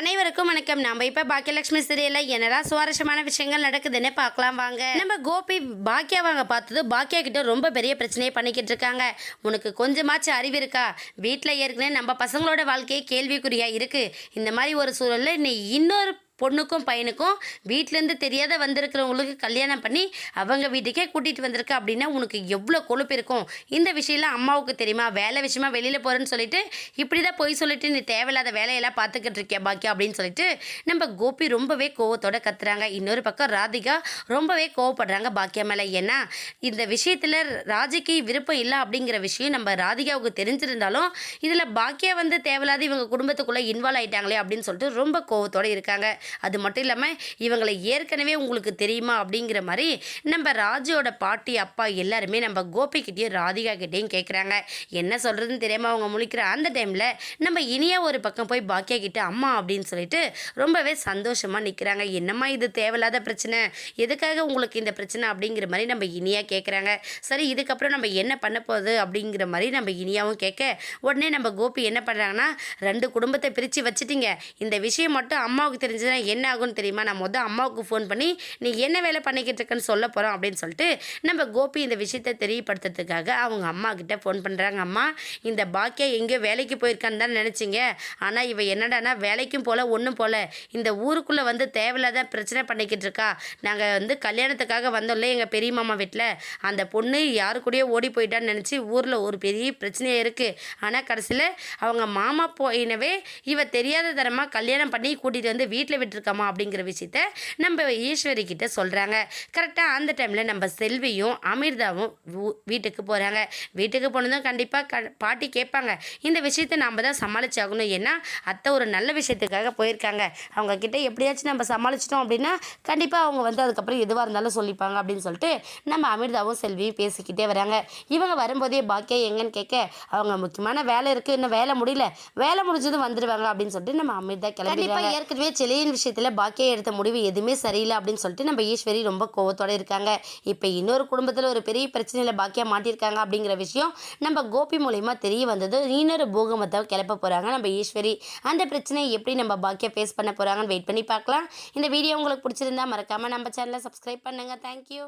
அனைவருக்கும் வணக்கம். நம்ம இப்போ பாக்கியலட்சுமி சீரியலில் என்னடா சுவாரஸ்யமான விஷயங்கள் நடக்குதுன்னு பார்க்கலாம் வாங்க. நம்ம கோபி பாக்கியாவாங்க பார்த்தது பாக்கியா கிட்ட ரொம்ப பெரிய பிரச்சனையை பண்ணிக்கிட்டு இருக்காங்க. உனக்கு கொஞ்சமாச்சும் அறிவு இருக்கா? வீட்டில் ஏற்கனவே நம்ம பசங்களோட வாழ்க்கையே கேள்விக்குறியா இருக்கு. இந்த மாதிரி ஒரு சூழலில் நீ இன்னொரு பொண்ணுக்கும் பையனுக்கும் வீட்டிலேருந்து தெரியாத வந்திருக்கிறவங்களுக்கு கல்யாணம் பண்ணி அவங்க வீட்டுக்கே கூட்டிகிட்டு வந்திருக்க அப்படின்னா உனக்கு எவ்வளோ கொழுப்பு இருக்கும். இந்த விஷயம்லாம் அம்மாவுக்கு தெரியுமா? வேலை விஷயமா வெளியில் போகிறேன்னு சொல்லிட்டு இப்படி தான் போய் சொல்லிட்டு நீ தேவையில்லாத வேலையெல்லாம் பார்த்துக்கிட்டு இருக்கியா பாக்கியா அப்படின்னு சொல்லிட்டு நம்ம கோபி ரொம்பவே கோவத்தோட கத்துறாங்க. இன்னொரு பக்கம் ராதிகா ரொம்பவே கோவப்படுறாங்க பாக்கியா மேலே. ஏன்னா இந்த விஷயத்தில் ராஜிக்கு விருப்பம் இல்லை அப்படிங்கிற விஷயம் நம்ம ராதிகாவுக்கு தெரிஞ்சிருந்தாலும் இதில் பாக்கியா வந்து தேவையில்லாத இவங்க குடும்பத்துக்குள்ளே இன்வால்வ் ஆகிட்டாங்களே அப்படின்னு சொல்லிட்டு ரொம்ப கோவத்தோடு இருக்காங்க. அது மட்டும் இல்லாமல் இவங்களை ஏற்கனவே உங்களுக்கு தெரியுமா அப்படிங்கிற மாதிரி நம்ம ராஜுவோட பாட்டி அப்பா எல்லாருமே நம்ம கோபிக்கிட்டேயும் ராதிகா கிட்டேயும் கேட்குறாங்க. என்ன சொல்கிறதுன்னு தெரியாமல் அவங்க முழிக்கிற அந்த டைமில் நம்ம இனியா ஒரு பக்கம் போய் பாக்கியா கிட்ட அம்மா அப்படின்னு சொல்லிட்டு ரொம்பவே சந்தோஷமாக நிற்கிறாங்க. என்னம்மா இது தேவையில்லாத பிரச்சனை, எதுக்காக உங்களுக்கு இந்த பிரச்சனை அப்படிங்கிற மாதிரி நம்ம இனியா கேட்குறாங்க. சரி இதுக்கப்புறம் நம்ம என்ன பண்ண போகுது அப்படிங்கிற மாதிரி நம்ம இனியாவும் கேட்க உடனே நம்ம கோபி என்ன பண்ணுறாங்கன்னா, ரெண்டு குடும்பத்தை பிரித்து வச்சுட்டீங்க, இந்த விஷயம் மட்டும் அம்மாவுக்கு தெரிஞ்சது என்ன ஆகும்னு தெரியுமா? நான் அம்மாவுக்கு ஃபோன் பண்ணி நீ என்ன வேலை பண்ணிக்கிட்டு இருக்கன்னு சொல்ல போகிறோம் அப்படின்னு சொல்லிட்டு நம்ம கோபி இந்த விஷயத்தை தெரியப்படுத்துறதுக்காக அவங்க அம்மா கிட்ட ஃபோன் பண்ணுறாங்க. அம்மா, இந்த பாக்கியா எங்கேயோ வேலைக்கு போயிருக்கான்னு தான் நினச்சிங்க, ஆனால் இவ என்னடானா வேலைக்கும் போல ஒன்றும் போல இந்த ஊருக்குள்ளே வந்து தேவையில்லாத பிரச்சனை பண்ணிக்கிட்டு இருக்கா. நாங்கள் வந்து கல்யாணத்துக்காக வந்தோம்ல எங்கள் பெரிய மாமா வீட்டில், அந்த பொண்ணு யாரு கூடயோ ஓடி போயிட்டான்னு நினச்சி ஊரில் ஒரு பெரிய பிரச்சனையாக இருக்குது. ஆனால் கடைசியில் அவங்க மாமா போயினவே இவ தெரியாத தரமாக கல்யாணம் பண்ணி கூட்டிகிட்டு வந்து வீட்டில் விட்டுருக்காமா அப்படிங்கிற விஷயத்த நம்ம ஈஸ்வரி கிட்ட சொல்கிறாங்க. கரெக்டாக அந்த டைமில் நம்ம செல்வியும் அமிர்தாவும் வீட்டுக்கு போகிறாங்க. வீட்டுக்கு போனதும் கண்டிப்பாக பாட்டி கேட்பாங்க, இந்த விஷயத்தை நம்ம தான் சமாளிச்சாகணும். ஏன்னா அத்தை ஒரு நல்ல விஷயத்துக்காக போயிருக்காங்க, அவங்க கிட்ட எப்படியாச்சும் நம்ம சமாளிச்சிட்டோம் அப்படின்னா கண்டிப்பாக அவங்க வந்து அதுக்கப்புறம் எதுவாக இருந்தாலும் சொல்லிப்பாங்க அப்படின்னு சொல்லிட்டு நம்ம அமிர்தாவும் செல்வியும் பேசிக்கிட்டே வராங்க. இவங்க வரும்போதே பாக்கியா எங்கன்னு கேட்க அவங்க முக்கியமான வேலை இருக்குது, இன்னும் வேலை முடியல, வேலை முடிஞ்சதும் வந்துடுவாங்க அப்படின்னு சொல்லிட்டு நம்ம அமிர்தா கிளம்பிடுவாங்க. ஏற்கனவே செலியின் விஷயத்தில் பாக்கியா எடுத்த முடிவு எதுவுமே சரியில்லை அப்படின்னு சொல்லிட்டு நம்ம ஈஸ்வரி ரொம்ப கோவத்தோடு இருக்காங்க. இப்போ இன்னொரு குடும்பத்தில் ஒரு பெரிய பிரச்சனையில் பாக்கியா மாட்டியிருக்காங்க அப்படிங்கிற விஷயம் நம்ம கோபி மூலயமா தெரிய வந்தது. இன்னொரு பூகமத்தை கிளப்ப போகிறாங்க நம்ம ஈஸ்வரி. அந்த பிரச்சனையை எப்படி நம்ம பாக்கியா ஃபேஸ் பண்ண போகிறாங்கன்னு வெயிட் பண்ணி பார்க்கலாம். இந்த வீடியோ உங்களுக்கு பிடிச்சிருந்தா மறக்காமல் நம்ம சேனலை சப்ஸ்கிரைப் பண்ணுங்கள். தேங்க்யூ.